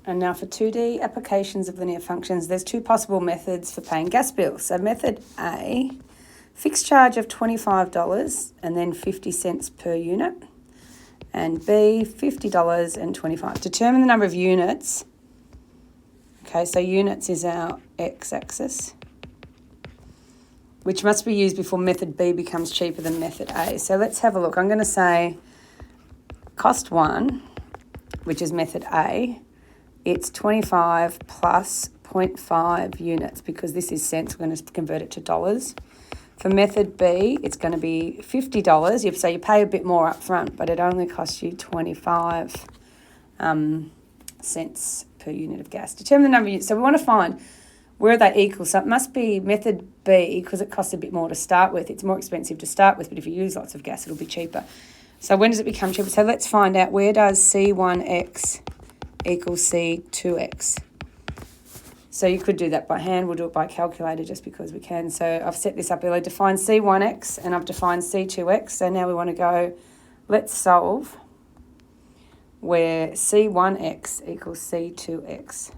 And now for 2D applications of linear functions, there's two possible methods for paying gas bills. So method A, fixed charge of $25 and then 50 cents per unit. And B, $50 and 25. Determine the number of units. Okay, so units is our x-axis, which must be used before method B becomes cheaper than method A. So let's have a look. I'm going to say cost 1, which is method A, it's 25 plus 0.5 units because this is cents. We're going to convert it to dollars. For method B, it's going to be $50. So you pay a bit more up front, but it only costs you 25 cents per unit of gas. Determine the number of units. So we want to find where they equal. So it must be method B because it costs a bit more to start with. It's more expensive to start with, but if you use lots of gas, it'll be cheaper. So when does it become cheaper? So let's find out, where does C1x equal C2x? So you could do that by hand. We'll do it by calculator just because we can. So I've set this up earlier. Define C1x and I've defined C2x. So now we want to go, let's solve where C1x equals C2x.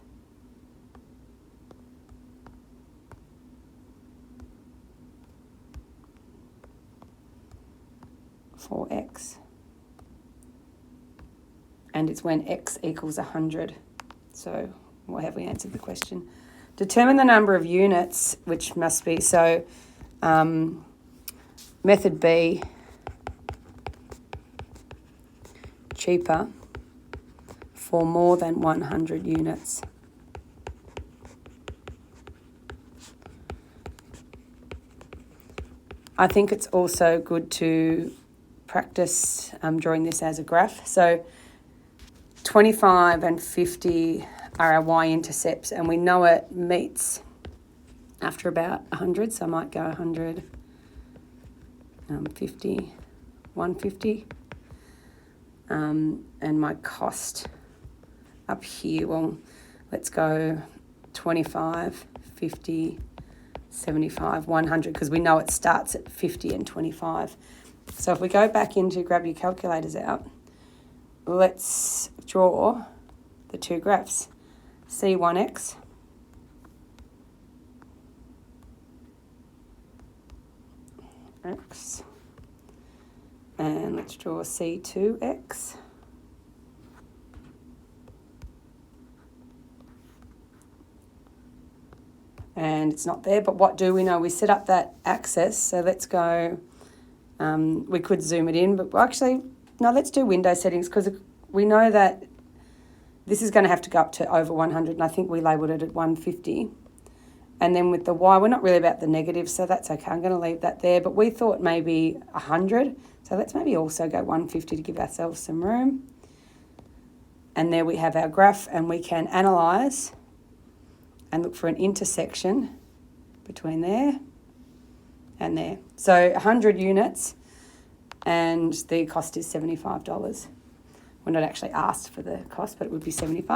For x. And it's when x equals 100. So what have we answered the question? Determine the number of units, which must be, so method B, cheaper for more than 100 units. I think it's also good to practice drawing this as a graph. So 25 and 50 are our y-intercepts, and we know it meets after about 100, so I might go 100, 50, 150, and my cost up here, well, let's go 25, 50, 75, 100, because we know it starts at 50 and 25. So if we go back into, grab your calculators out, let's draw the two graphs. C1x x, and let's draw C2x. And it's not there, but what do we know? We set up that axis, so let's go, we could zoom it in, but actually, no, let's do window settings because we know that this is going to have to go up to over 100, and I think we labelled it at 150. And then with the y, we're not really about the negative, so that's okay. I'm going to leave that there, but we thought maybe 100. So let's maybe also go 150 to give ourselves some room. And there we have our graph, and we can analyse and look for an intersection between there and there. So 100 units, and the cost is $75. We're not actually asked for the cost, but it would be $75.